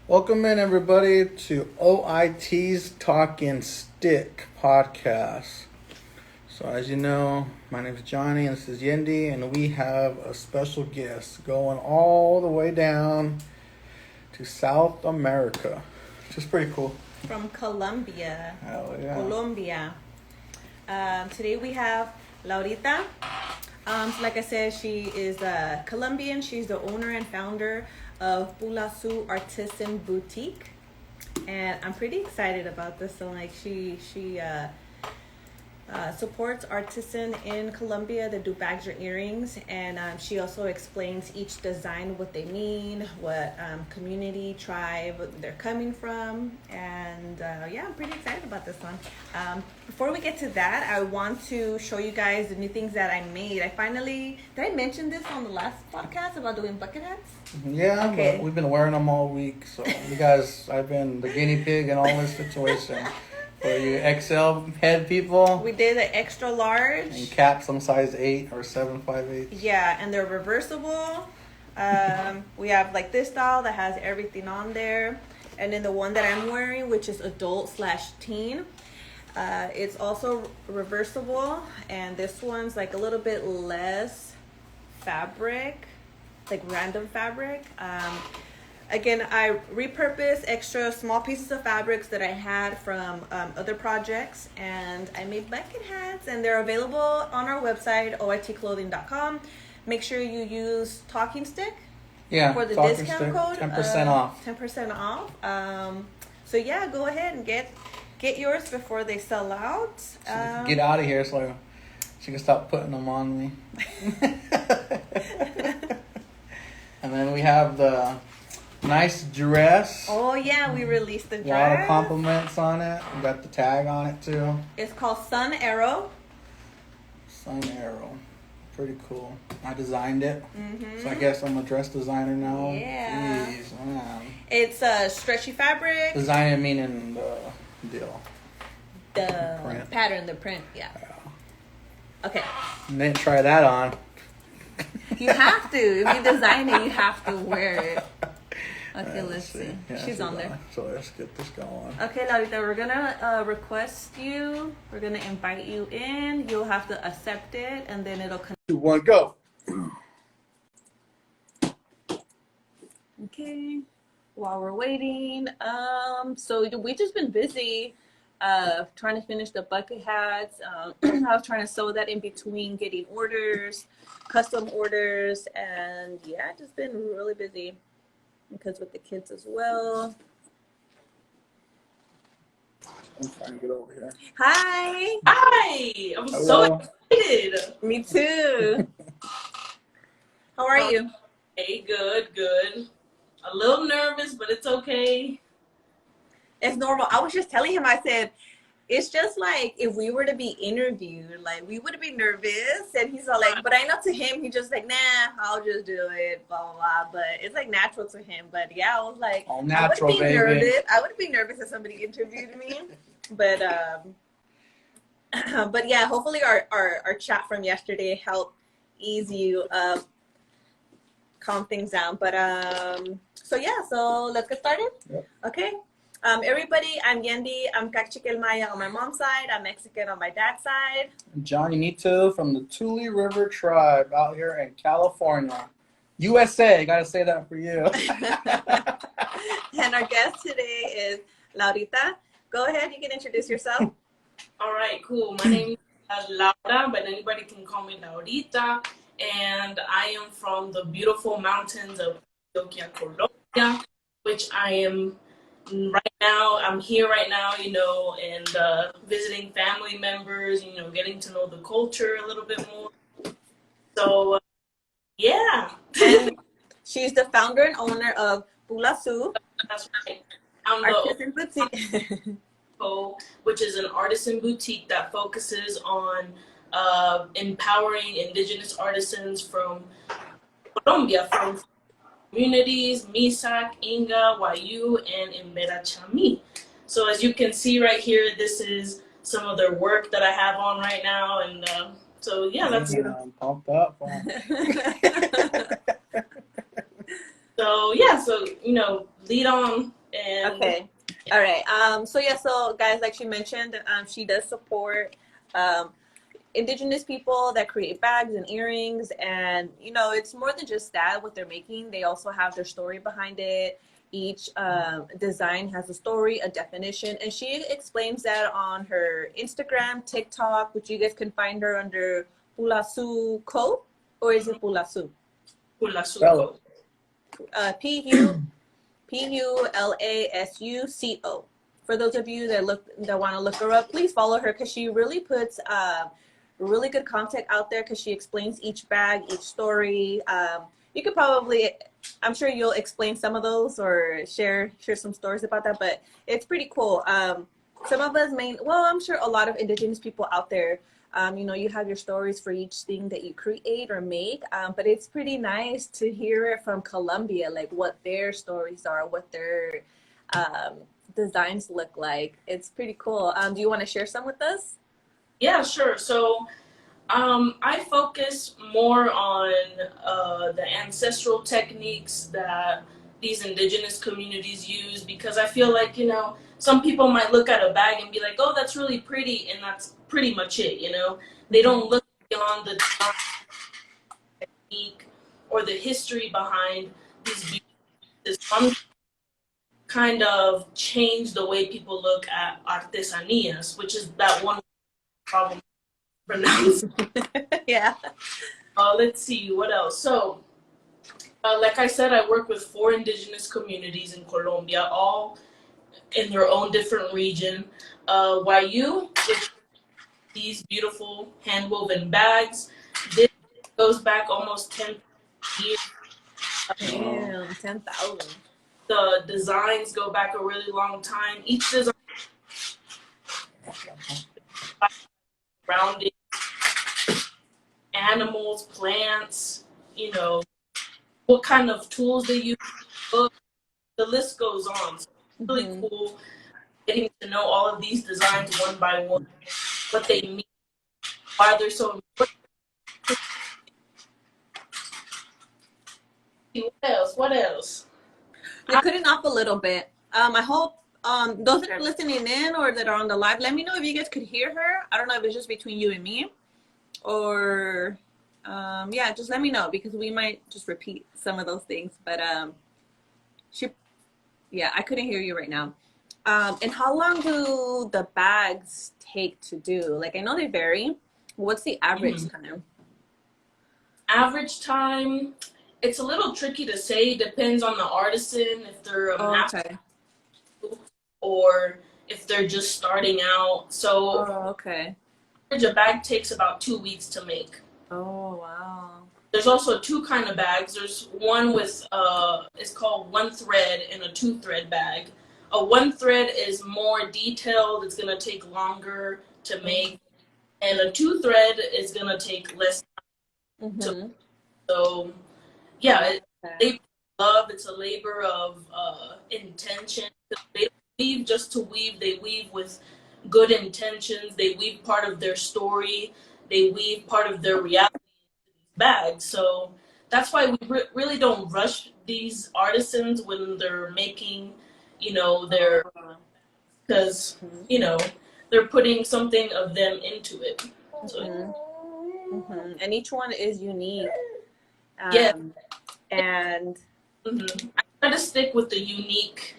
Welcome in, everybody, to OIT's Talking Stick podcast. So, as you know, my name is Johnny, and this is Yendi, and we have a special guest going all the way down to South America, which is pretty cool. From Colombia. Hell yeah. Colombia. Today we have Laurita. So like I said, she is a Colombian. She's the owner and founder of Pülasü Artisan Boutique, and I'm pretty excited about this. So like she supports artisan in Colombia that do bags or earrings, and she also explains each design, what they mean, what community, tribe they're coming from, and yeah, I'm pretty excited about this one. Before we get to that, I want to show you guys the new things that I made. Did I mention this on the last podcast about doing bucket hats? Yeah, Okay. but we've been wearing them all week, so you guys, I've been the guinea pig in all this situation. For you XL head people. We did an extra large. And caps, some size 8 or 7, 5/8. Yeah, and they're reversible. We have like this style that has everything on there. And then the one that I'm wearing, which is adult/teen, it's also reversible. And this one's like a little bit less fabric, like random fabric. Again, I repurposed extra small pieces of fabrics that I had from other projects, and I made bucket hats, and they're available on our website, oitclothing.com. Make sure you use Talking Stick for the discount code. 10% off. 10% off. So yeah, go ahead and get yours before they sell out. Get out of here so she can stop putting them on me. And then we have the nice dress. Oh yeah, we released the dress. A lot of compliments on it. We got the tag on it too. It's called Sun Arrow. Sun Arrow. Pretty cool. I designed it. Mm-hmm. So I guess I'm a dress designer now. Yeah. Jeez, man. It's a stretchy fabric. Designer meaning the deal. The print. pattern, the print, yeah. Okay. Didn't try that on. You have to. If you design it, you have to wear it. Okay, let's see. Yeah, she's on there. So let's get this going. Okay, Laurita, we're gonna request you. We're gonna invite you in. You'll have to accept it, and then it'll come. 2, 1, go. Okay. While we're waiting, so we just been busy, trying to finish the bucket hats. I was trying to sew that in between getting orders, custom orders, and yeah, just been really busy. Because with the kids as well. I'm trying to get over here. Hi. Hi. I'm so excited. Me too. How are you? Hey, good. A little nervous, but it's okay. It's normal. I was just telling him, I said, it's just like if we were to be interviewed, like we would be nervous. And he's all like, but I know to him, he's just like, nah, I'll just do it, blah, blah, blah. But it's like natural to him. But yeah, I was like, all natural, I would be nervous if somebody interviewed me. But but yeah, hopefully our chat from yesterday helped ease you up, calm things down. But so yeah, so let's get started. Yep. Okay. Everybody, I'm Yendi. I'm Cachiquel Maya on my mom's side. I'm Mexican on my dad's side. Johnny Nito from the Tule River Tribe out here in California. USA, gotta say that for you. And our guest today is Laurita. Go ahead, you can introduce yourself. All right, cool. My name is Laura, but anybody can call me Laurita. And I am from the beautiful mountains of Antioquia, Colombia, which I am I'm here right now, and visiting family members, getting to know the culture a little bit more. So, yeah. She's the founder and owner of Pülasü. That's right. I'm Artisan Boutique. Which is an artisan boutique that focuses on empowering indigenous artisans from Colombia, from communities, Misak, Inga, Wayu, and Chami. So as you can see right here, this is some of their work that I have on right now. And so, yeah, that's... I'm pumped up. So, yeah, so, lead on. And Okay. All right. So guys, like she mentioned, she does support um, indigenous people that create bags and earrings, and it's more than just that what they're making. They also have their story behind it. Each design has a story, a definition, and she explains that on her Instagram, TikTok, which you guys can find her under Pülasü Co, or is it Pülasü? Pülasü. Pulasuco. For those of you that want to look her up, please follow her because she really puts really good content out there, because she explains each bag, each story. You could probably, I'm sure you'll explain some of those or share some stories about that, but it's pretty cool. Some of us I'm sure a lot of indigenous people out there, you have your stories for each thing that you create or make, but it's pretty nice to hear it from Colombia, like what their stories are, what their designs look like. It's pretty cool. Do you want to share some with us? Yeah, sure. So I focus more on the ancestral techniques that these indigenous communities use, because I feel like, some people might look at a bag and be like, oh, that's really pretty, and that's pretty much it, They don't look beyond the technique or the history behind these beauties. Kind of change the way people look at artesanías, which is that one problem pronounce. Yeah. Let's see, what else? So, like I said, I work with 4 indigenous communities in Colombia, all in their own different region. YU, with these beautiful hand-woven bags. This goes back almost 10 years. Damn, 10,000. The designs go back a really long time. Each design grounded animals, plants, what kind of tools they use. The list goes on. So it's really cool getting to know all of these designs one by one, what they mean, why they're so important. What else? You're cutting off a little bit. I hope those that are listening in or that are on the live, let me know if you guys could hear her. I don't know if it's just between you and me, or just let me know, because we might just repeat some of those things. But I couldn't hear you right now. And how long do the bags take to do? Like, I know they vary. What's the average time? Average time, it's a little tricky to say. Depends on the artisan, if they're a master or if they're just starting out. So, a bag takes about 2 weeks to make. Oh, wow. There's also 2 kind of bags. There's one with it's called 1 thread and a 2 thread bag. A 1 thread is more detailed. It's gonna take longer to make, and a 2 thread is gonna take less time. So, yeah, it's a labor of intention. They weave just to weave. They weave with good intentions. They weave part of their story. They weave part of their reality into these bags. So that's why we really don't rush these artisans when they're making, their, because, they're putting something of them into it. So. And each one is unique. And I try to stick with the unique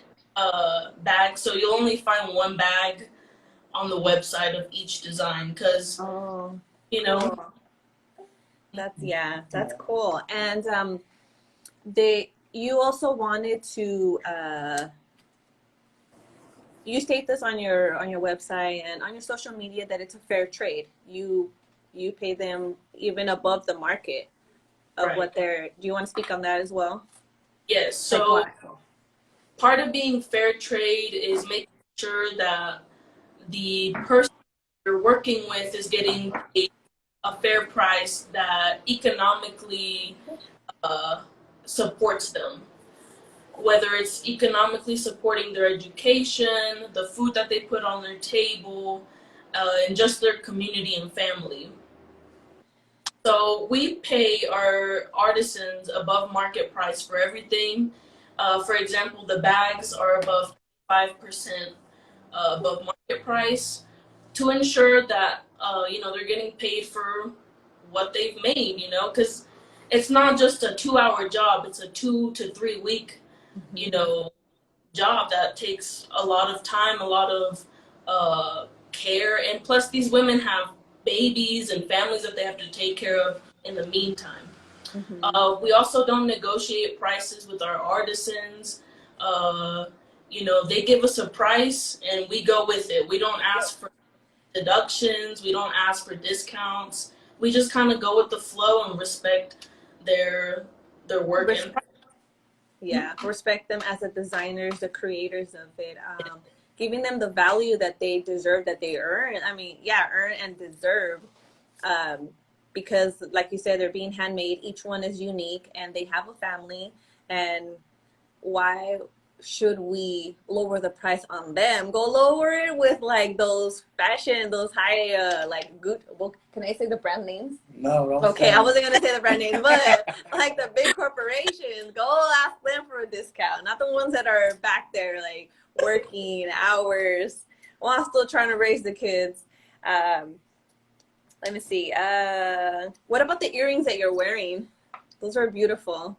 bag, so you'll only find 1 bag on the website of each design, because that's cool. And you also wanted to you state this on your website and on your social media that it's a fair trade. You pay them even above the market of what they're. Do you want to speak on that as well? Yes. So part of being fair trade is making sure that the person you're working with is getting a fair price that economically supports them. Whether it's economically supporting their education, the food that they put on their table, and just their community and family. So we pay our artisans above market price for everything. For example, the bags are above 5% above market price to ensure that they're getting paid for what they've made. Because it's not just a 2-hour job; it's a 2 to 3 week job that takes a lot of time, a lot of care, and plus these women have babies and families that they have to take care of in the meantime. We also don't negotiate prices with our artisans. They give us a price and we go with it. We don't ask for deductions. We don't ask for discounts. We just kind of go with the flow and respect their work. Respect them as the designers, the creators of it, giving them the value that they deserve, that they earn. Earn and deserve, because like you said, they're being handmade. Each one is unique and they have a family. And why should we lower the price on them? Go lower it with like those fashion, those high, good. Well, can I say the brand names? No, don't. Okay, I wasn't gonna say the brand names, but like the big corporations, go ask them for a discount, not the ones that are back there like working hours while still trying to raise the kids. Let me see. What about the earrings that you're wearing? Those are beautiful.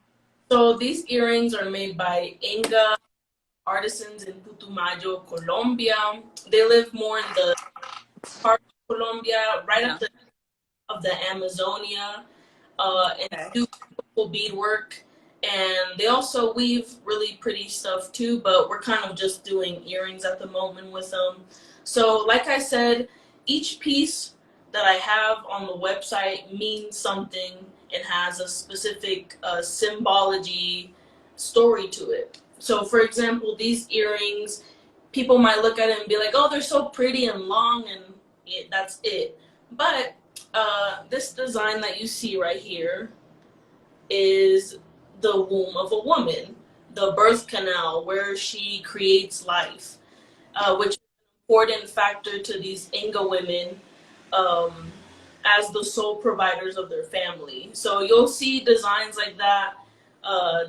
So these earrings are made by Inga Artisans in Putumayo, Colombia. They live more in the part of Colombia, right up of the Amazonia, and do beautiful beadwork. And they also weave really pretty stuff too, but we're kind of just doing earrings at the moment with them. So like I said, each piece that I have on the website means something and has a specific symbology story to it. So for example, these earrings, people might look at it and be like, oh, they're so pretty and long, and that's it. But this design that you see right here is the womb of a woman, the birth canal where she creates life, which is an important factor to these Inga women as the sole providers of their family. So you'll see designs like that.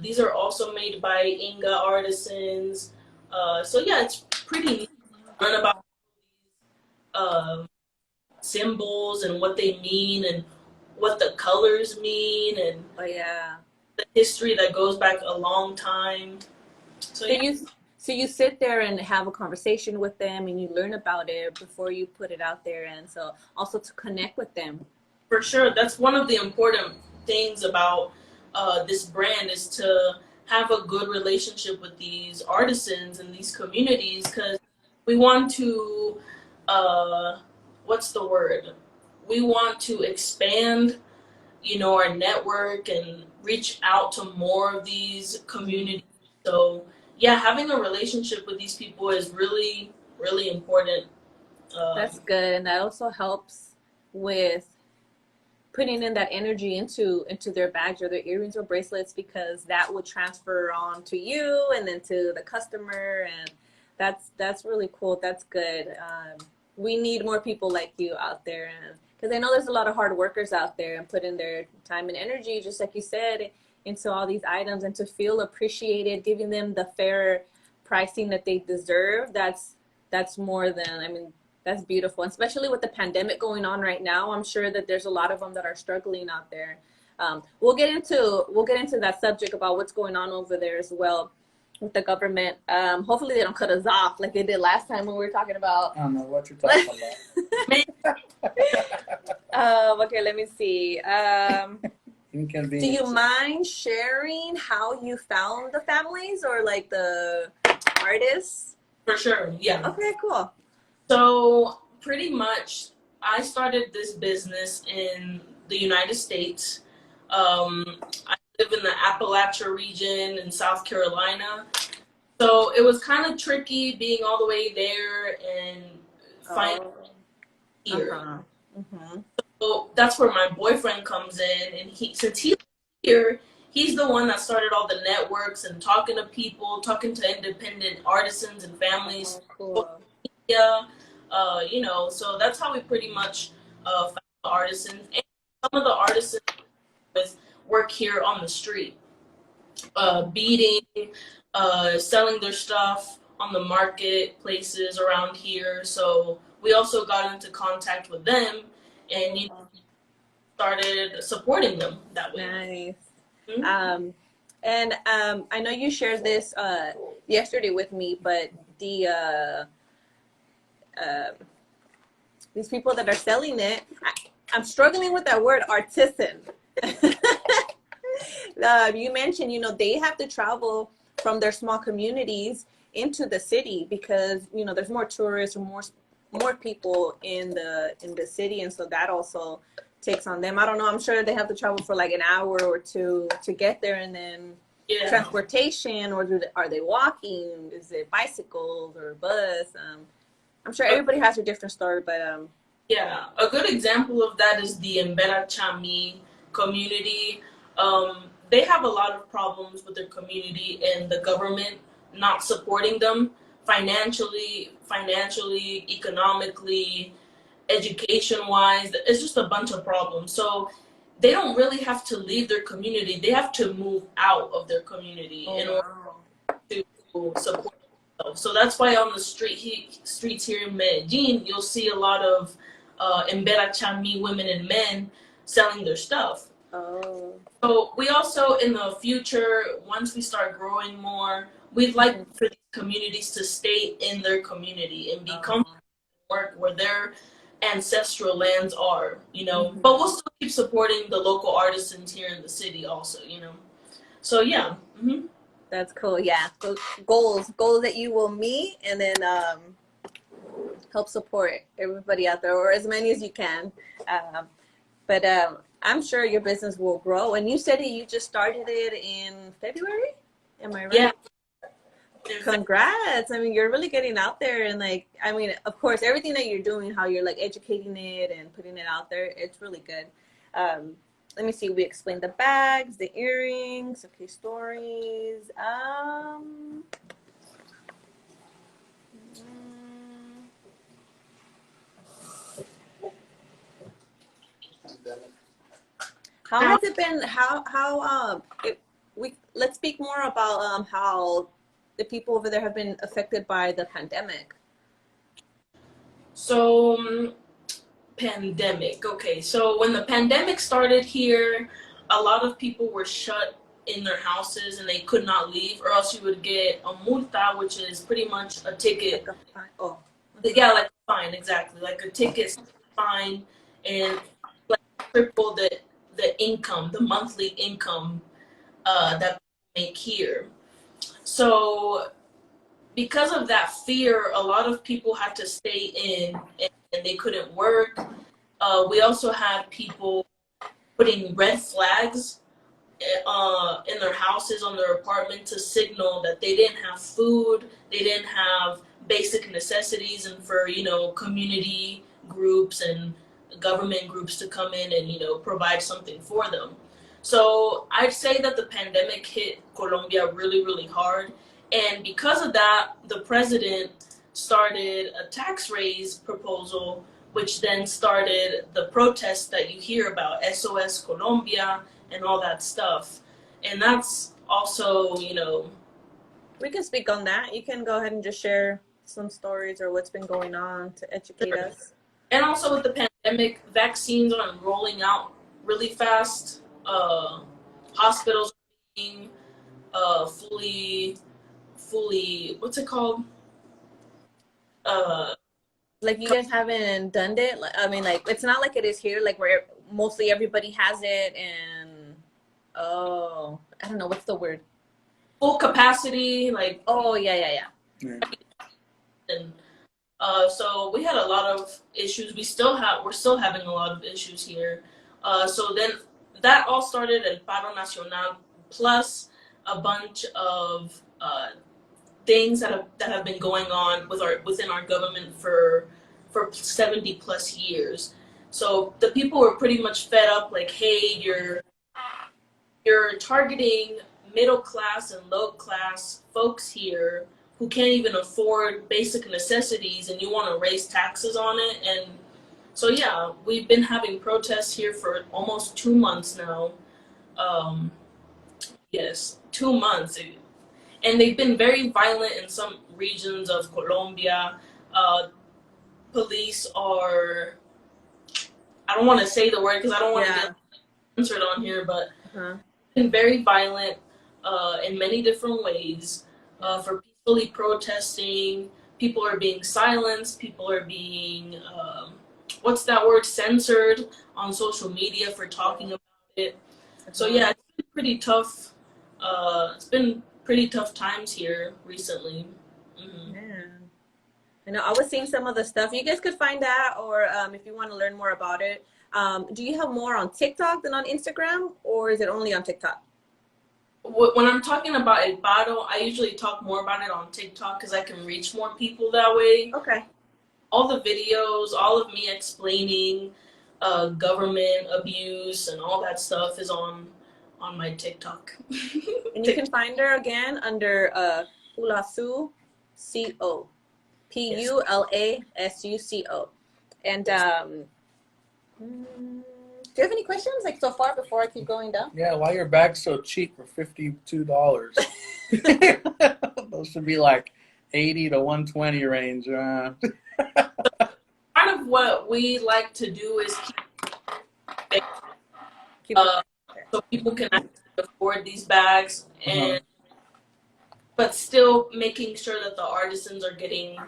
These are also made by Inga artisans. It's pretty neat to learn about symbols and what they mean and what the colors mean and the history that goes back a long time. So you sit there and have a conversation with them and you learn about it before you put it out there, and so also to connect with them. For sure, that's one of the important things about this brand, is to have a good relationship with these artisans and these communities, because we want to we want to expand our network and reach out to more of these communities. So having a relationship with these people is really, really important. That's good, and that also helps with putting in that energy into their bags or their earrings or bracelets, because that will transfer on to you and then to the customer, and that's really cool. That's good. We need more people like you out there, and because I know there's a lot of hard workers out there and put in their time and energy, just like you said, into all these items, and to feel appreciated, giving them the fair pricing that they deserve. That's more than, that's beautiful. And especially with the pandemic going on right now, I'm sure that there's a lot of them that are struggling out there. We'll get into that subject about what's going on over there as well with the government. Hopefully they don't cut us off like they did last time when we were talking about. I don't know what you're talking about. Okay, let me see. Do you mind sharing how you found the families or like the artists? For sure, yeah. Okay, cool. So pretty much I started this business in the United States. I live in the Appalachia region in South Carolina. So it was kind of tricky being all the way there and finding here. So that's where my boyfriend comes in, and since he's here, he's the one that started all the networks and talking to people, talking to independent artisans and families. Cool. So that's how we pretty much found the artisans. And some of the artisans work here on the street. beating, selling their stuff on the marketplaces around here. So we also got into contact with them and started supporting them that way. Nice. I know you shared this yesterday with me, but these people that are selling it, I'm struggling with that word, artisan. You mentioned, they have to travel from their small communities into the city because, there's more tourists or more people in the city. And so that also takes on them. I don't know. I'm sure they have to travel for like an hour or two to get there. And then transportation, or are they walking? Is it bicycles or bus? I'm sure everybody has a different story, but yeah, a good example of that is the Mbera Chami community. They have a lot of problems with their community and the government not supporting them financially, economically, education-wise. It's just a bunch of problems. So they don't really have to leave their community. They have to move out of their community in order to support themselves. So that's why on the streets here in Medellin, you'll see a lot of Mbera Chami women and men selling their stuff. Oh. So we also, in the future, once we start growing more, we'd like for these communities to stay in their community and become work where their ancestral lands are, but we'll still keep supporting the local artisans here in the city also, So yeah. That's cool. Yeah. Goals that you will meet, and then help support everybody out there, or as many as you can. But I'm sure your business will grow. And you said that you just started it in February? Am I right? Yeah. Congrats. I mean, you're really getting out there, and of course, everything that you're doing, how you're like educating it and putting it out there, it's really good. Let me see. We explained the bags, the earrings, okay, stories. How has it been? Let's speak more about how the people over there have been affected by the pandemic. So, pandemic. Okay, so when the pandemic started here, a lot of people were shut in their houses and they could not leave, or else you would get a multa, which is pretty much a ticket. Like a fine. Oh. Yeah, like a fine, exactly. Like a ticket fine, and like triple the income, the monthly income that they make here. So because of that fear, a lot of people had to stay in and they couldn't work. We also had people putting red flags in their houses, on their apartment, to signal that they didn't have food, they didn't have basic necessities, and for, community groups and government groups to come in and, provide something for them. So I'd say that the pandemic hit Colombia really, really hard. And because of that, the president started a tax raise proposal, which then started the protests that you hear about, SOS Colombia and all that stuff. And that's also, We can speak on that. You can go ahead and just share some stories or what's been going on to educate us. And also with the pandemic, vaccines are rolling out really fast. Hospitals are being fully, what's it called? Like, you guys haven't done it? I mean, like, it's not like it is here, like where mostly everybody has it, and I don't know, what's the word? Full capacity, like. Oh, yeah. And so we had a lot of issues. We're still having a lot of issues here. So then that all started at Paro Nacional, plus a bunch of things that have been going on within our government for 70 plus years. So the people were pretty much fed up, like, hey, you're targeting middle class and low class folks here who can't even afford basic necessities, and you want to raise taxes on it. And so yeah, we've been having protests here for almost 2 months now. Yes, 2 months. And they've been very violent in some regions of Colombia. Police are, I don't want to say the word because I don't want to get censored on here, but been very violent in many different ways for peacefully protesting. People are being silenced. People are being, what's that word, censored on social media for talking about it. So yeah, it's been pretty tough. It's been pretty tough times here recently. Yeah. I know I was seeing some of the stuff. You guys could find that, or if you want to learn more about it. Do you have more on TikTok than on Instagram, or is it only on TikTok? When I'm talking about El Paro, I usually talk more about it on TikTok because I can reach more people that way. Okay. All the videos, all of me explaining government abuse and all that stuff is on my TikTok. And you can find her again under Pülasü, CO. Pulassuco. And do you have any questions like so far before I keep going down? Yeah, why are your bags so cheap for $52? Those should be like 80 to 120 range. Part of what we like to do is keep so people can actually afford these bags, and but still making sure that the artisans are getting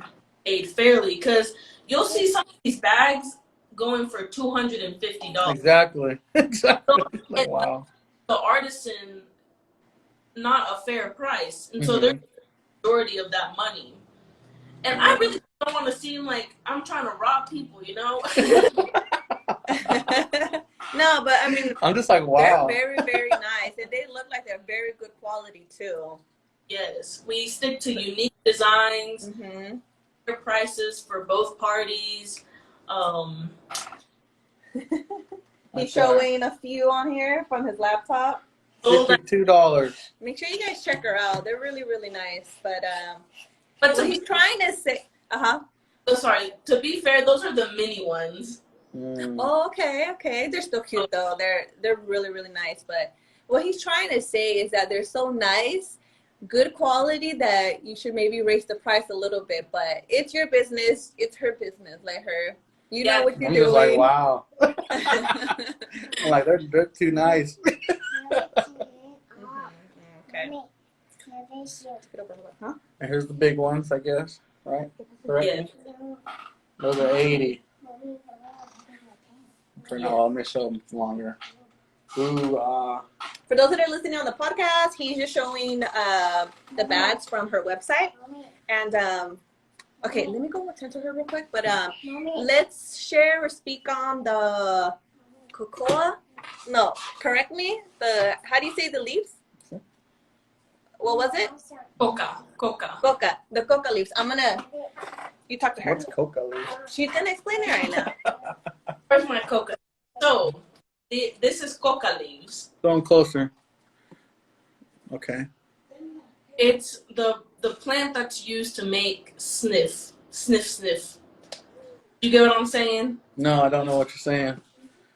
paid fairly, because you'll see some of these bags going for $250. Exactly. So, Like, wow. The artisan, not a fair price, and so there's the majority of that money. And I really don't want to seem like I'm trying to rob people, you know? No, but I mean, I'm just like, wow. They're very, very nice, and they look like they're very good quality too. Yes, we stick to unique designs, fair prices for both parties. He's showing a few on here from his laptop. $52. Make sure you guys check her out. They're really, really nice. But so he's trying to say, Oh, sorry. To be fair, those are the mini ones. Oh, okay. They're still cute though. They're really, really nice. But what he's trying to say is that they're so nice, good quality, that you should maybe raise the price a little bit. But it's your business. It's her business. Let her. You know what you're doing. I'm just like, wow. I'm like, they're too nice. Okay. And here's the big ones, I guess, right? Correct? Yeah. Those are 80. For now, I'm gonna show them longer. Ooh, For those that are listening on the podcast, he's just showing the bags from her website. And okay, let me go attend to her real quick. But let's share or speak on the cocoa. No, correct me. How do you say the leaves? What was it? Coca. Coca. The coca leaves. You talk to her. what's Coca leaves? She's gonna explain it right now. Where's my coca? So, this is coca leaves. Going closer. Okay. It's the plant that's used to make sniff. You get what I'm saying? No, I don't know what you're saying.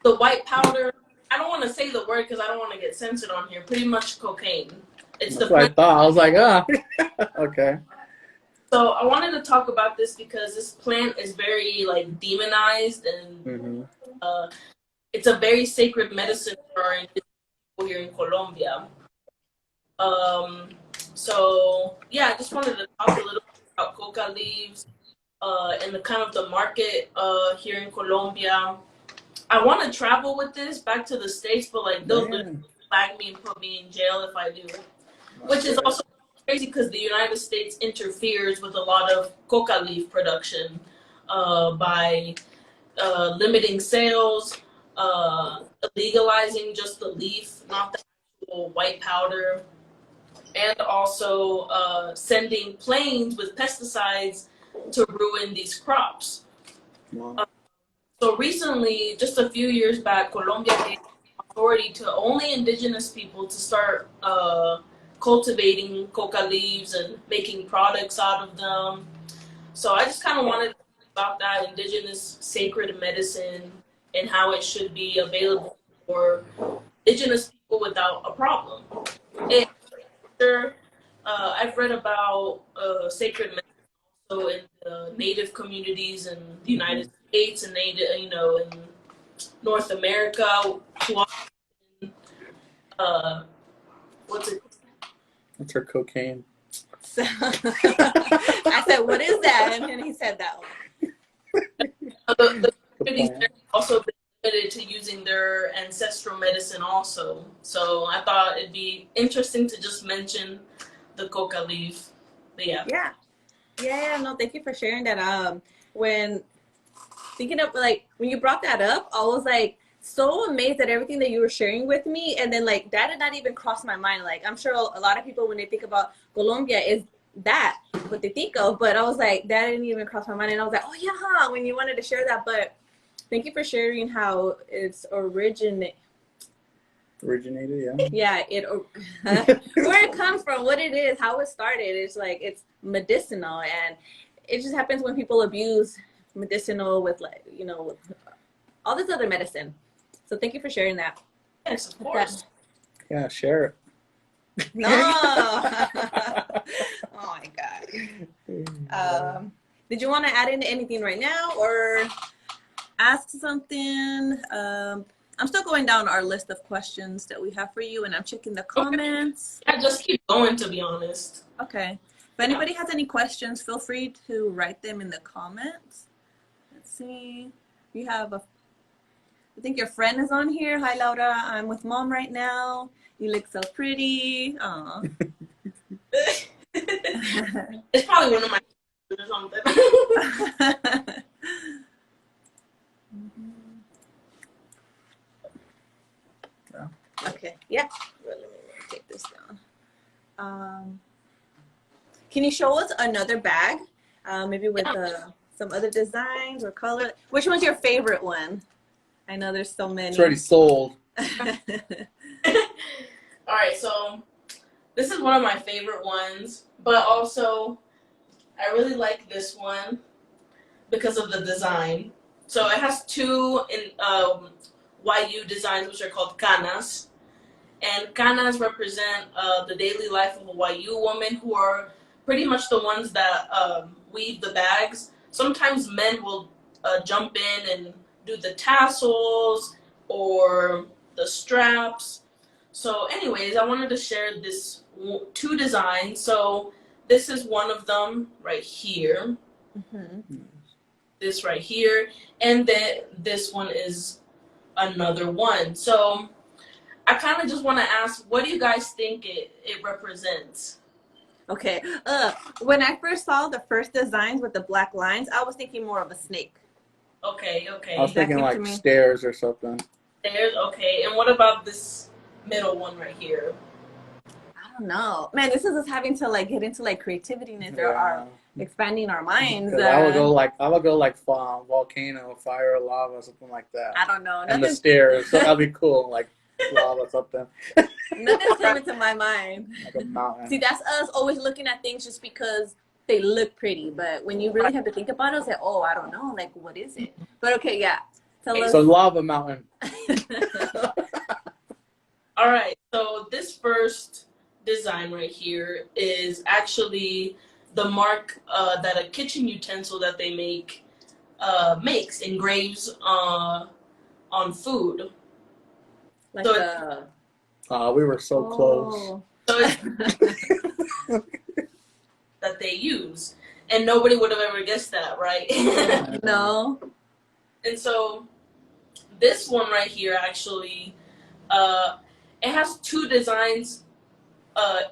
The white powder. I don't want to say the word because I don't want to get censored on here. Pretty much cocaine. It's That's the what I plant. thought. I was like, okay. So I wanted to talk about this because this plant is very like demonized, and it's a very sacred medicine for our indigenous people here in Colombia. So yeah, I just wanted to talk a little bit about coca leaves and the kind of the market here in Colombia. I want to travel with this back to the States, but like they'll flag me and put me in jail if I do, which is also crazy because the United States interferes with a lot of coca leaf production by limiting sales, legalizing just the leaf, not the actual white powder, and also sending planes with pesticides to ruin these crops. Wow. So recently, just a few years back, Colombia gave authority to only indigenous people to start cultivating coca leaves and making products out of them. So I just kind of wanted to talk about that indigenous sacred medicine and how it should be available for indigenous people without a problem. And I've read about sacred medicine also in the native communities in the United States and native, in North America. Who what's it? That's her cocaine. So I said, what is that? And then he said that one. The communities are also limited to using their ancestral medicine also. So I thought it'd be interesting to just mention the coca leaf. But Yeah, no, thank you for sharing that. When thinking of when you brought that up, I was like so amazed at everything that you were sharing with me, and then that did not even cross my mind. Like, I'm sure a lot of people, when they think about Colombia, is that what they think of, but I was like, that didn't even cross my mind, and I was like, oh yeah, huh, when you wanted to share that. But thank you for sharing how it's originated, yeah, where it comes from, what it is, how it started. It's it's medicinal, and it just happens when people abuse medicinal with with all this other medicine. So thank you for sharing that. Yes, of course. Yeah, share it. No. Oh my God. Did you want to add in anything right now or ask something? I'm still going down our list of questions that we have for you, and I'm checking the comments. Yeah, just keep going, to be honest. Okay. If anybody has any questions, feel free to write them in the comments. Let's see. We have I think your friend is on here. Hi, Laura. I'm with mom right now. You look so pretty. Aw. It's probably one of my or something. Okay. Yeah. Well, let me take this down. Can you show us another bag? Maybe with some other designs or color. Which one's your favorite one? I know there's so many. It's already sold. All right, so this is one of my favorite ones, but also I really like this one because of the design. So it has two YU designs, which are called canas. And canas represent the daily life of a YU woman, who are pretty much the ones that weave the bags. Sometimes men will jump in and do the tassels or the straps. So anyways, I wanted to share this two designs. So this is one of them right here. Mm-hmm. This right here. And then this one is another one. So I kind of just want to ask, what do you guys think it represents? Okay. When I first saw the first designs with the black lines, I was thinking more of a snake. Okay. I was thinking like stairs or something. Stairs, okay. And what about this middle one right here? I don't know. Man, this is us having to get into creativity and our expanding our minds. I would go like volcano, fire, lava, something like that. I don't know. And the stairs, so that'd be cool, like lava something. Nothing's coming to my mind. Like a mountain. See, that's us always looking at things just because they look pretty, but when you really have to think about it, it's like, oh, I don't know, what is it? But okay, yeah. So lava mountain. All right, so this first design right here is actually the mark that a kitchen utensil that they engraves on food. We were so close. So that they use, and nobody would have ever guessed that, right? No. And so this one right here actually, it has two designs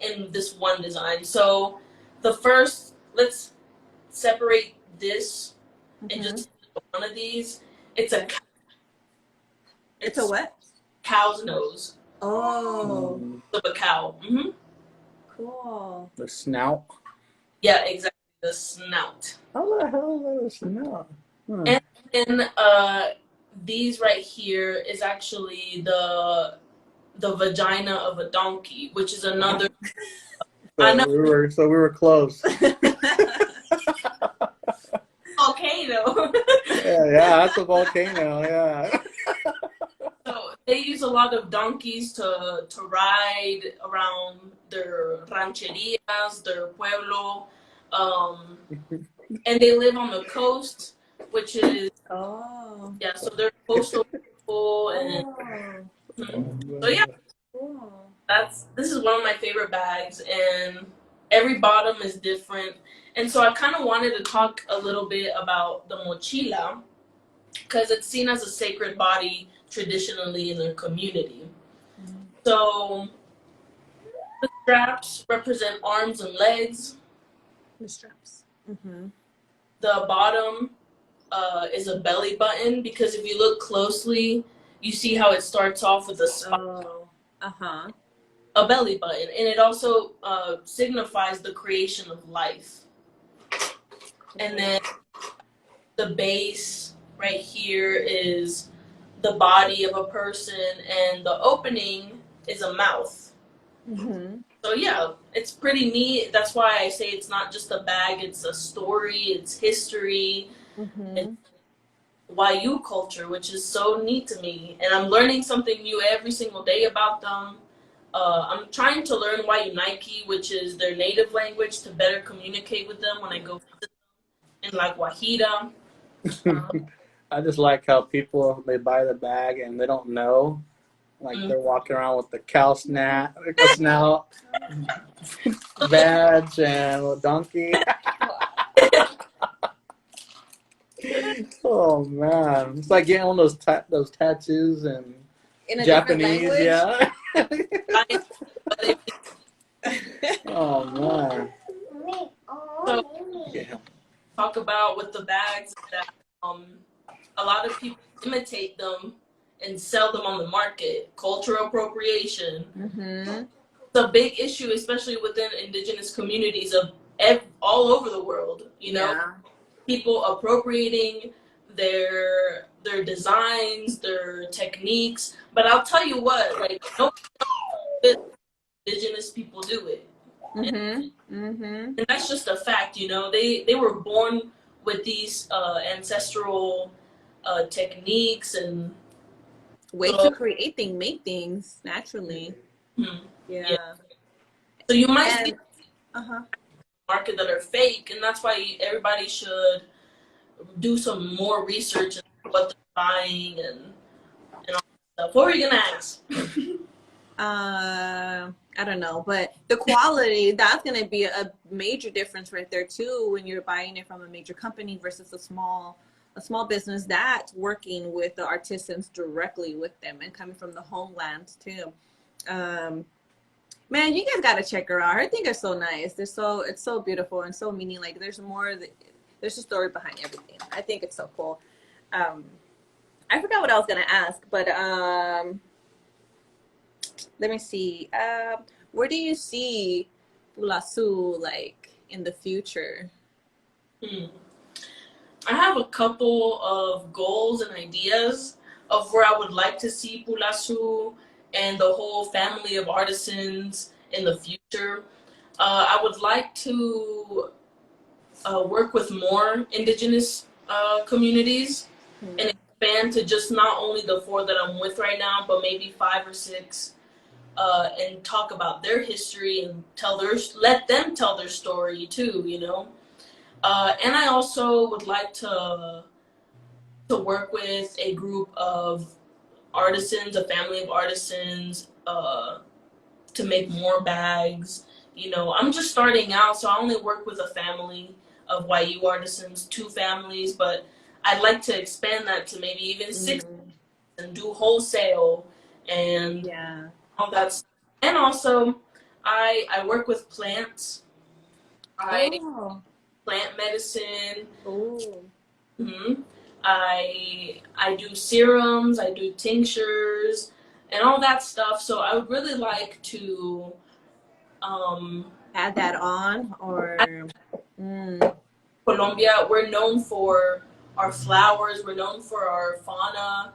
in this one design. So the first, let's separate this and just one of these. It's a cow. It's a what? Cow's nose. Oh. Of a cow. Mm-hmm. Cool. The snout. Yeah, exactly. The snout. How the hell is that a snout? And then these right here is actually the vagina of a donkey, which is another. We were close. Volcano. Yeah, that's a volcano. Yeah. So they use a lot of donkeys to ride around their rancherias, their pueblo, and they live on the coast, which is yeah. So they're coastal people, and so yeah, this is one of my favorite bags, and every bottom is different. And so I kind of wanted to talk a little bit about the mochila because it's seen as a sacred body traditionally in the community. So the straps represent arms and legs. The straps. The bottom is a belly button because if you look closely, you see how it starts off with a spot. A belly button, and it also signifies the creation of life. And then the base right here is the body of a person, and the opening is a mouth. So yeah, it's pretty neat. That's why I say it's not just a bag, it's a story, it's history, it's YU culture, which is so neat to me. And I'm learning something new every single day about them. I'm trying to learn YU Nike, which is their native language, to better communicate with them when I go visit them in like Guajira. I just like how people, they buy the bag and they don't know. Like they're walking around with the cow snout, badge, and a donkey. Oh man, it's like getting one of those tattoos and in a Japanese, different yeah. Oh man. So Yeah. talk about with the bags that a lot of people imitate them and sell them on the market. Cultural appropriation. It's a big issue, especially within indigenous communities of all over the world. You know, people appropriating their designs, their techniques. But I'll tell you what, like no indigenous people do it. And that's just a fact, you know. They were born with these ancestral techniques and way to create things, make things naturally. Yeah. So you might see market that are fake, and that's why everybody should do some more research on what they're buying and all that stuff. What were you gonna ask? I don't know, but the quality, that's going to be a major difference right there too when you're buying it from a major company versus a small business that's working with the artisans directly with them and coming from the homeland too. Man, you guys got to check her out. Her things are so nice. It's so beautiful and so meaning. Like there's a story behind everything. I think it's so cool. I forgot what I was going to ask, but let me see. Where do you see Pülasü like in the future? I have a couple of goals and ideas of where I would like to see Pülasü and the whole family of artisans in the future. I would like to work with more indigenous communities and expand to just not only the 4 that I'm with right now, but maybe 5 or 6. And talk about their history and let them tell their story too, you know. And I also would like to work with a group of artisans, a family of artisans, to make more bags. You know, I'm just starting out, so I only work with a family of YU artisans, 2 families, but I'd like to expand that to maybe even 6 and do wholesale and all that stuff. And also I work with plants. I plant medicine. I do serums, I do tinctures and all that stuff. So I would really like to add that on or Colombia, we're known for our flowers, we're known for our fauna,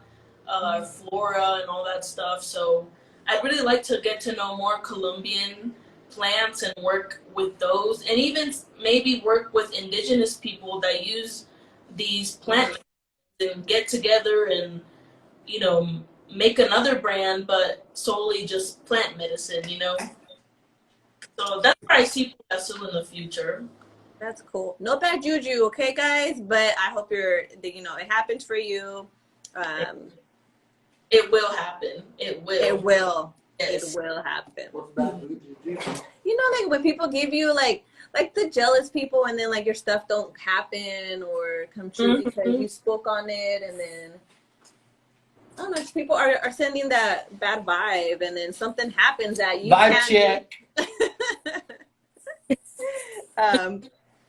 flora and all that stuff. So I'd really like to get to know more Colombian plants and work with those, and even maybe work with indigenous people that use these plants and get together and, you know, make another brand, but solely just plant medicine, you know? So that's where I see Pülasü in the future. That's cool. No bad juju, okay, guys? But I hope it happens for you. It will happen. It will. It will. Yes. It will happen. What's bad juju? Like when people give you like the jealous people, and then like your stuff don't happen or come true because you spoke on it, and then I don't know, just people are sending that bad vibe, and then something happens that you Vibe can't check.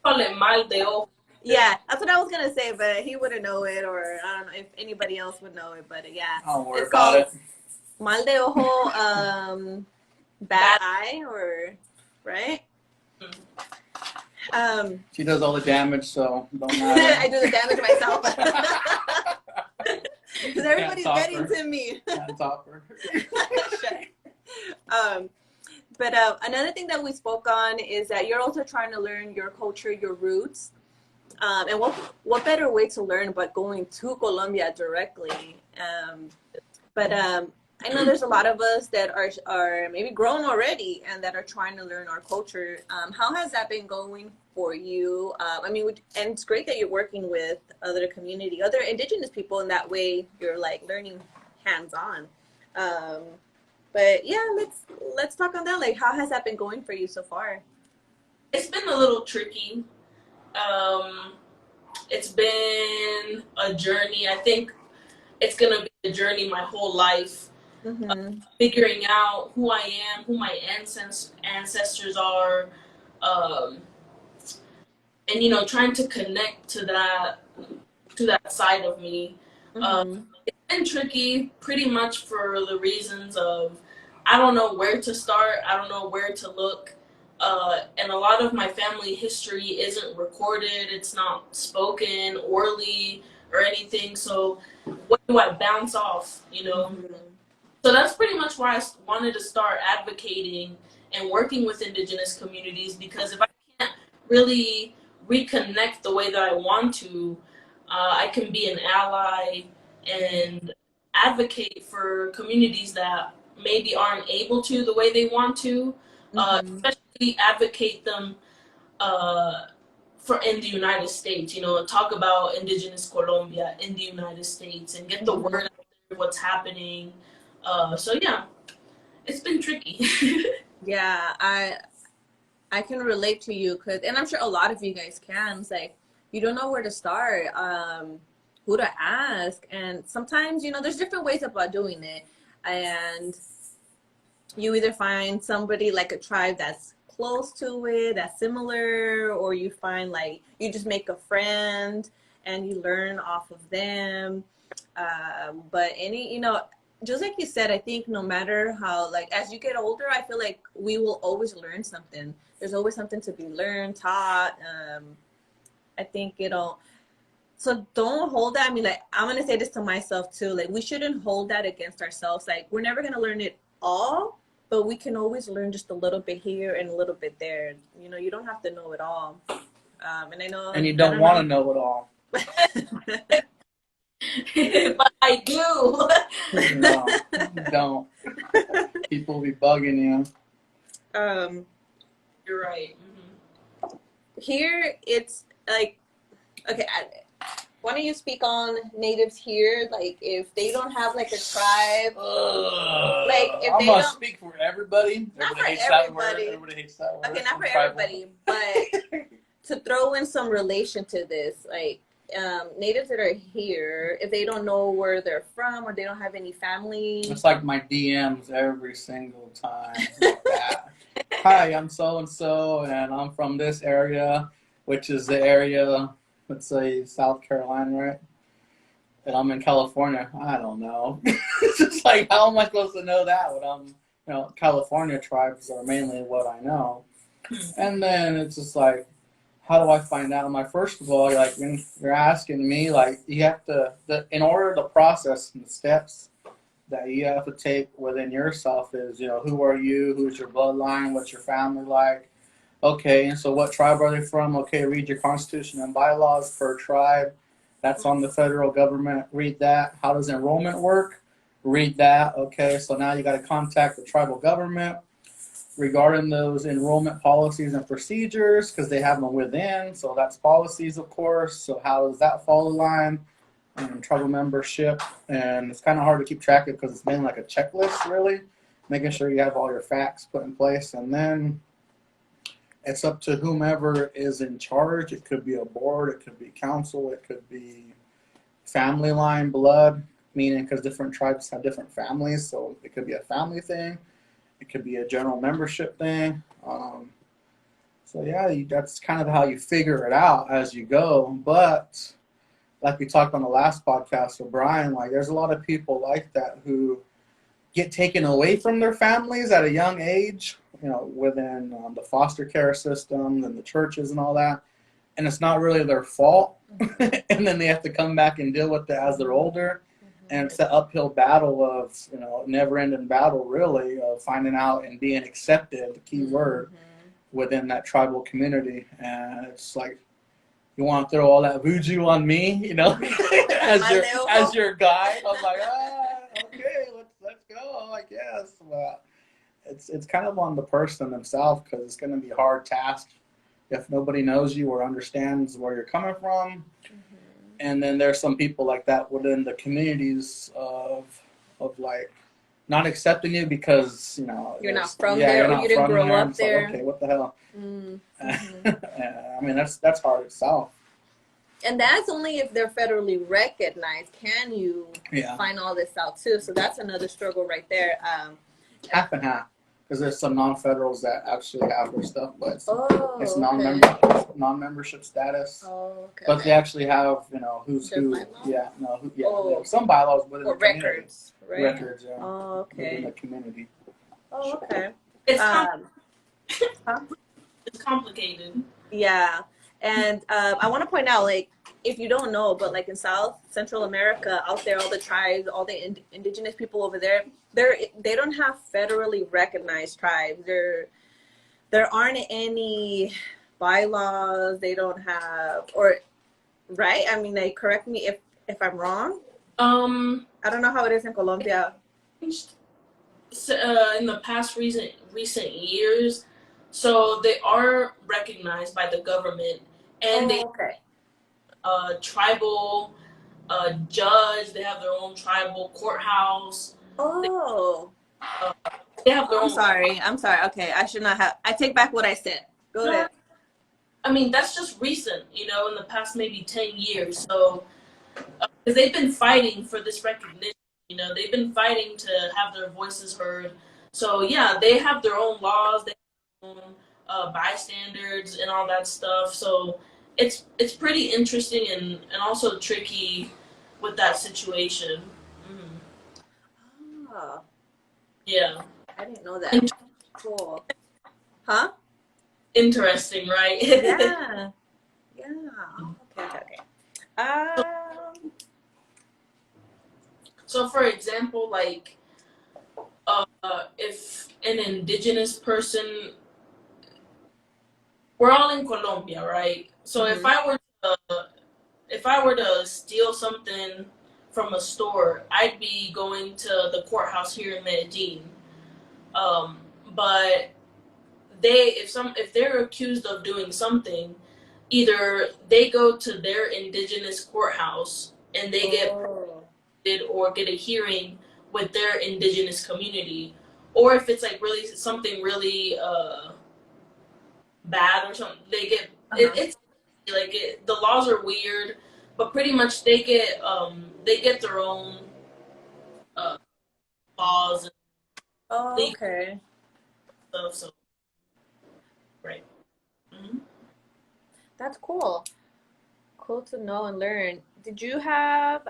Call it mal de ojo. Yeah, that's what I was gonna say, but he wouldn't know it, or I don't know if anybody else would know it. But yeah, Don't worry it's about called it. mal de ojo, bad eye, or right? She does all the damage, so don't matter. I do the damage myself because everybody's getting to me. Can't top her. But another thing that we spoke on is that you're also trying to learn your culture, your roots, and what better way to learn but going to Colombia directly. But I know there's a lot of us that are maybe grown already and that are trying to learn our culture. How has that been going for you? And it's great that you're working with other Indigenous people, in that way you're like learning hands-on. But yeah, let's talk on that. Like, how has that been going for you so far? It's been a little tricky. It's been a journey. I think it's gonna be a journey my whole life. Figuring out who I am, who my ancestors are, and trying to connect to that side of me. It's been tricky, pretty much for the reasons of I don't know where to start, I don't know where to look, and a lot of my family history isn't recorded, it's not spoken orally or anything. So what do I bounce off, So that's pretty much why I wanted to start advocating and working with Indigenous communities, because if I can't really reconnect the way that I want to, I can be an ally and advocate for communities that maybe aren't able to the way they want to, especially advocate them for in the United States, talk about Indigenous Colombia in the United States and get the word out there, what's happening. So yeah, it's been tricky. Yeah, I can relate to you, and I'm sure a lot of you guys can. It's like you don't know where to start, who to ask, and sometimes there's different ways about doing it, and you either find somebody like a tribe that's close to it, that's similar, or you find like you just make a friend and you learn off of them. But just like you said, I think no matter how, like, as you get older, I feel like we will always learn something. There's always something to be learned, taught. I think so don't hold that. Like, I'm going to say this to myself too. Like, we shouldn't hold that against ourselves. Like, we're never going to learn it all, but we can always learn just a little bit here and a little bit there. You don't have to know it all. And I know. And you don't want to know it all. But I do. No, you don't. People will be bugging you. You're right. Here, it's like, okay, why don't you speak on natives here? Like, if they don't have like a tribe, like if I'm they gonna don't speak for everybody. Not Everybody for hates that everybody. word. Everybody hates that word. Okay, not for Tribal. everybody, but to throw in some relation to this, like natives that are here, if they don't know where they're from or they don't have any family. It's like my DMs every single time. Like that. Hi, I'm so and so, and I'm from this area, which is the area, let's say South Carolina, right? And I'm in California. I don't know. It's just like, how am I supposed to know that when California tribes are mainly what I know. And then it's just like, how do I find out? Like, first of all, like, when you're asking me, like, you have to, in order to process the steps that you have to take within yourself is, who are you? Who's your bloodline? What's your family like? Okay, and so what tribe are they from? Okay, read your constitution and bylaws per tribe. That's on the federal government. Read that. How does enrollment work? read that. Okay, so now you got to contact the tribal government regarding those enrollment policies and procedures because they have them within. So that's policies, of course. So how does that fall in line? Tribal membership, and it's kind of hard to keep track of because it's mainly like a checklist, really, making sure you have all your facts put in place, and then it's up to whomever is in charge. It could be a board, it could be council, it could be family line blood, meaning because different tribes have different families, so it could be a family thing, it could be a general membership thing. So yeah, that's kind of how you figure it out as you go, but like we talked on the last podcast with Brian, like there's a lot of people like that who get taken away from their families at a young age, within the foster care system and the churches and all that. And it's not really their fault. And then they have to come back and deal with it as they're older. And it's that uphill battle of, never ending battle, really, of finding out and being accepted, the key word, within that tribal community. And it's like, you want to throw all that voodoo on me, as your guide. I'm like, okay, let's go, I guess. But it's kind of on the person themselves because it's going to be a hard task if nobody knows you or understands where you're coming from. And then there's some people like that within the communities of like not accepting you because you're not from there or you didn't grow up there. Like, okay, what the hell? I mean that's hard itself. And that's only if they're federally recognized. Can you find all this out too? So that's another struggle right there. Half and half, because there's some non-federals that actually have their stuff, but it's non-membership status. Oh, okay. But they actually have, who's who. Some bylaws within the records, community. Right? Records, yeah. Oh, okay. Within the community. Oh, okay. It's it's complicated. Yeah. And I want to point out, like, if you don't know, but like in South Central America, out there, all the tribes, all the indigenous people over there, they don't have federally recognized tribes. There aren't any bylaws. They don't have, or right? I mean, like, correct me if I'm wrong. I don't know how it is in Colombia. In the past recent years. So they are recognized by the government, and tribal judge. They have their own tribal courthouse. Oh, they have their own. I'm sorry. Okay, I should not have. I take back what I said. Go ahead. I mean, that's just recent. In the past maybe 10 years. So, because they've been fighting for this recognition. They've been fighting to have their voices heard. So yeah, they have their own laws. They bystanders and all that stuff, so it's pretty interesting and also tricky with that situation. Yeah, I didn't know that. Cool. Huh? Interesting, right? Yeah. Okay. So for example, like if an indigenous person, we're all in Colombia, right? So if I were to steal something from a store, I'd be going to the courthouse here in Medellin. But if they're accused of doing something, either they go to their indigenous courthouse and they get prosecuted or get a hearing with their indigenous community, or if it's like really something really bad or something, they get it's like the laws are weird, but pretty much they get their own laws and okay stuff. So right. That's cool to know and learn. Did you have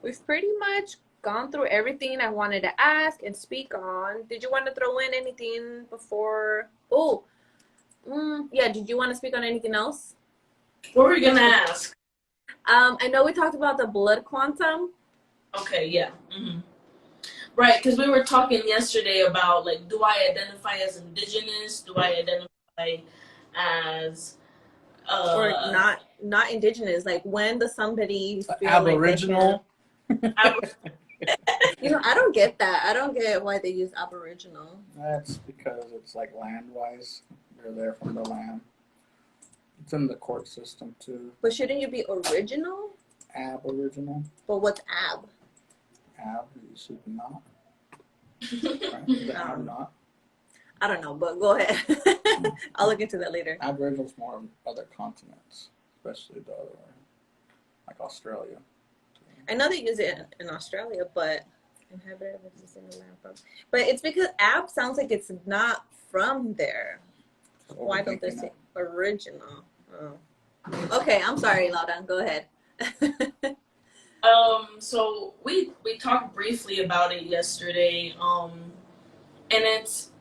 we've pretty much gone through everything I wanted to ask and speak on. Did you want to throw in anything before? Did you want to speak on anything else? What were you gonna ask? I know we talked about the blood quantum. Okay, yeah. Right, because we were talking yesterday about, like, do I identify as indigenous? Do I identify as or not indigenous? Like, when does somebody feel Aboriginal? Like I don't get that. I don't get why they use Aboriginal. That's because it's like land-wise. They're there from the land. It's in the court system too. But shouldn't you be original? Aboriginal. But what's ab? Ab, you should not. Right? The ab not. I don't know, but go ahead. I'll look into that later. Aboriginal's more of other continents, especially the other one, like Australia. I know they use it in Australia, but inhabited in the land from. But it's because ab sounds like it's not from there. Why don't they say original? Oh. Okay, I'm sorry, Laura. Go ahead. So we talked briefly about it yesterday. And it's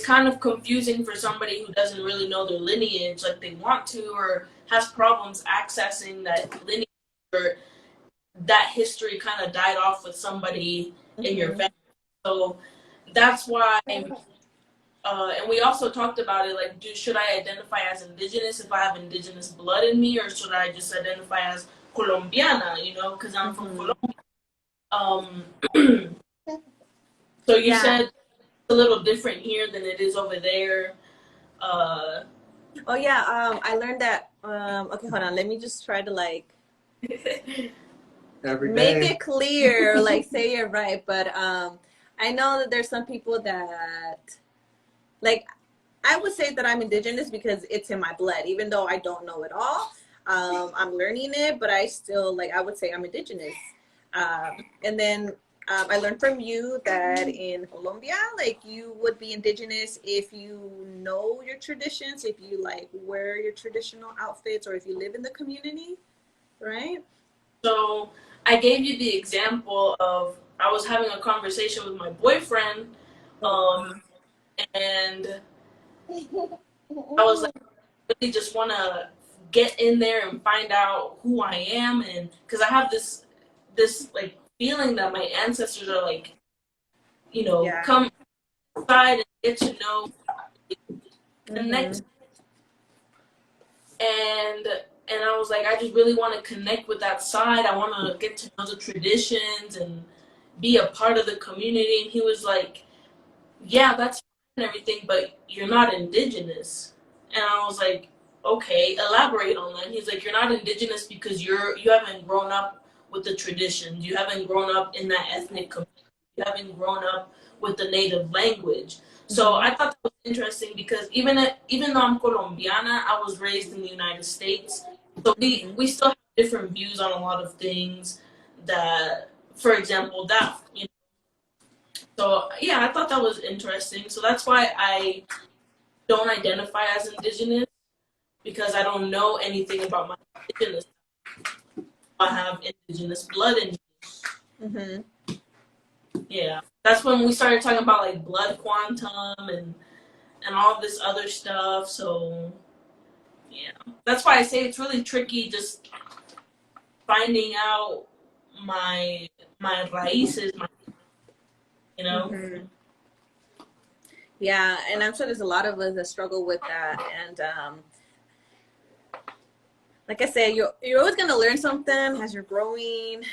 kind of confusing for somebody who doesn't really know their lineage, like they want to, or has problems accessing that lineage, or that history kind of died off with somebody in your family. So that's why, and we also talked about it, like, should I identify as Indigenous if I have Indigenous blood in me, or should I just identify as Colombiana, because I'm from Colombia. So you said it's a little different here than it is over there. I learned that, okay, hold on, let me just try to Every day. Make it clear, say it right. But I know that there's some people that, I would say that I'm Indigenous because it's in my blood, even though I don't know it all. I'm learning it, but I still, I would say I'm Indigenous. And then I learned from you that in Colombia, you would be Indigenous if you know your traditions, if you, wear your traditional outfits, or if you live in the community, right? So I gave you the example of, I was having a conversation with my boyfriend, and I was like, I really just want to get in there and find out who I am, and because I have this feeling that my ancestors are come inside and get to know the next, and I was like, I just really want to connect with that side. I want to get to know the traditions and be a part of the community. And he was like, yeah, that's fine and everything, but you're not Indigenous. And I was like, okay, elaborate on that. And he's like, you're not Indigenous because you haven't grown up with the traditions. You haven't grown up in that ethnic community. You haven't grown up with the native language. So I thought that was interesting because even though I'm Colombiana, I was raised in the United States. So we still have different views on a lot of things that, for example, that, So, yeah, I thought that was interesting. So that's why I don't identify as Indigenous, because I don't know anything about my Indigenous. I have Indigenous blood in me. Yeah, that's when we started talking about blood quantum and all this other stuff. So yeah, that's why I say it's really tricky just finding out my raíces, Yeah, and I'm sure there's a lot of us that struggle with that, and like I said, you're always gonna learn something as you're growing.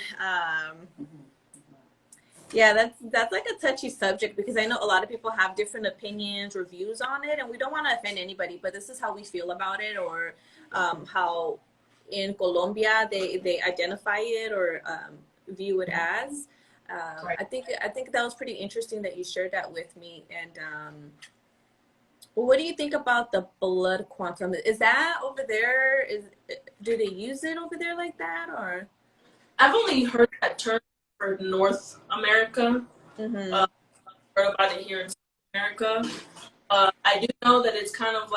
Yeah, that's a touchy subject because I know a lot of people have different opinions or views on it, and we don't want to offend anybody, but this is how we feel about it, or how in Colombia they identify it or view it as. Right. I think that was pretty interesting that you shared that with me. And what do you think about the blood quantum? Is that over there? Do they use it over there like that, or? I've only heard that term for North America. Heard about it here in South America. I do know that it's kind of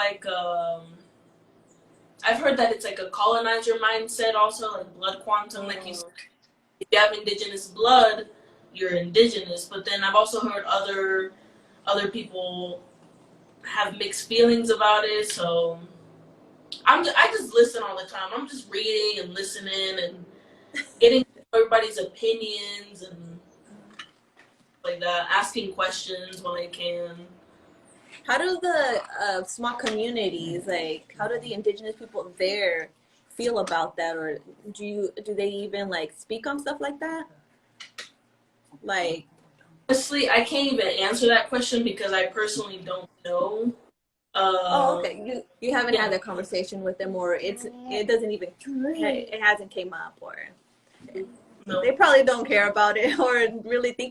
I've heard that it's like a colonizer mindset also, like blood quantum, like you said. If you have Indigenous blood, you're Indigenous. But then I've also heard other people have mixed feelings about it. So I just listen all the time. I'm just reading and listening and getting everybody's opinions and like that, asking questions when I can. How do the small communities, how do the Indigenous people there feel about that, or do they even speak on stuff like that? Like, Honestly, I can't even answer that question because I personally don't know. oh, okay, you haven't Yeah. had that conversation with them, or it doesn't even, it hasn't came up, or No. they probably don't care about it, or really they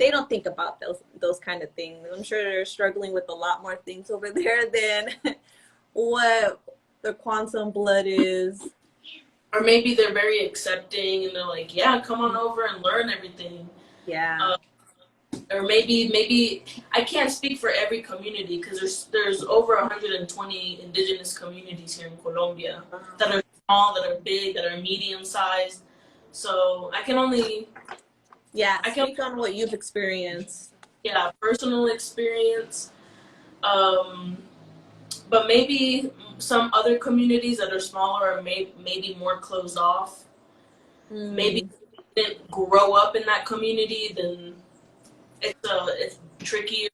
don't think about those kind of things. I'm sure they're struggling with a lot more things over there than what the quantum blood is. Or maybe they're very accepting and they're like, yeah, come on over and learn everything. Yeah. Or maybe I can't speak for every community because there's over 120 indigenous communities here in Colombia that are small, that are big, that are medium sized. So I can only Speak on what you've experienced. personal experience. But maybe some other communities that are smaller or maybe more closed off. Maybe didn't grow up in that community, then it's trickier.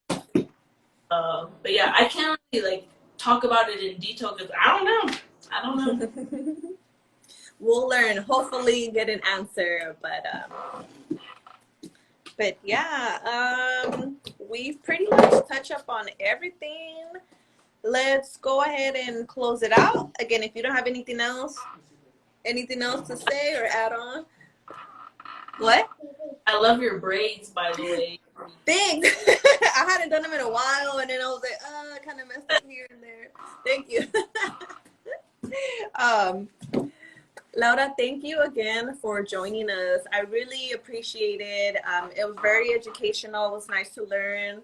But yeah, I can't really like talk about it in detail because I don't know. We'll learn. Hopefully, get an answer. But yeah, we've pretty much touched up on everything. Let's go ahead and close it out. Again, if you don't have anything else to say or add on. What? I love your braids, by the way. Thanks. I hadn't done them in a while, and then I was like, I kind of messed up here and there. Thank you. Laura, thank you again for joining us. I really appreciate it. It was very educational. It was nice to learn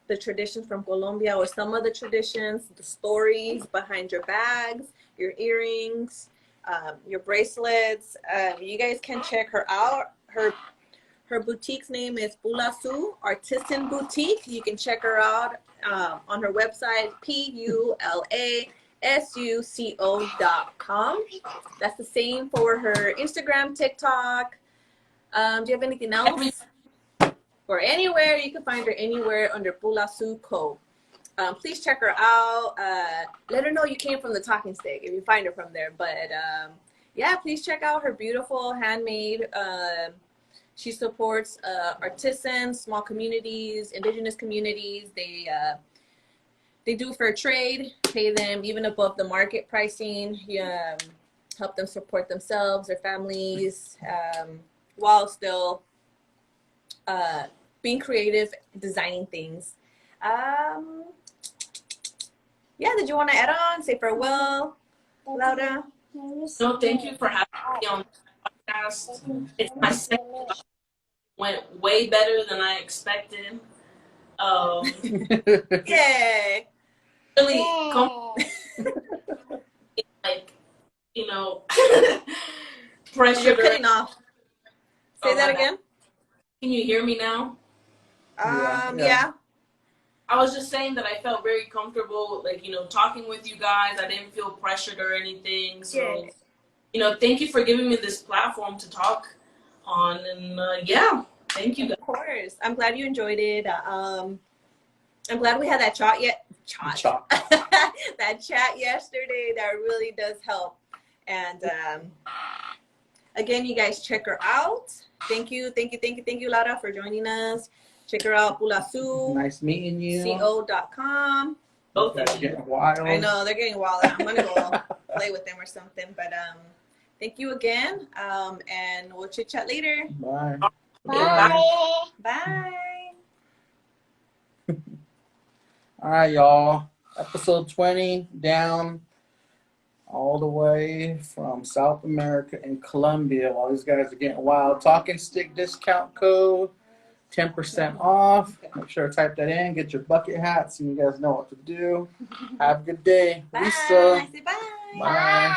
the traditions from Colombia, or some of the traditions, the stories behind your bags, your earrings, your bracelets. You guys can check her out. Her boutique's name is Pülasü Artisan Boutique. You can check her out on her website, PULASUCO.com. That's the same for her Instagram, TikTok. Do you have anything else? Or anywhere, you can find her anywhere under Pülasü Co. Please check her out. Let her know you came from the Talking Stick if you find her from there. But yeah, please check out her beautiful handmade. She supports artisans, small communities, indigenous communities. They do fair trade, pay them even above the market pricing, help them support themselves, their families, while still being creative, designing things. Yeah, did you want to add on? Say farewell, Laura? No, thank you for having me on the podcast. It's my second. Went way better than I expected. Yay! Really, like, pressure. You're cutting off. Say that again. Can you hear me now? Yeah. I was just saying that I felt very comfortable, like, talking with you guys. I didn't feel pressured or anything. So, thank you for giving me this platform to talk on. And thank you guys. Of course. I'm glad you enjoyed it. I'm glad we had that chat that chat yesterday. That really does help. And again, you guys check her out. Thank you, Laura, for joining us. Check her out, Pülasü. Nice meeting you. CO.com. Both of you. Getting wild. I know, they're getting wild. I'm going to go play with them or something. But thank you again. And we'll chit chat later. Bye. Bye. Bye. All right, y'all. Episode 20 down all the way from South America and Colombia while these guys are getting wild. Talking Stick discount code, 10% off. Make sure to type that in. Get your bucket hats and you guys know what to do. Have a good day. Bye. Lisa. Say bye. Bye.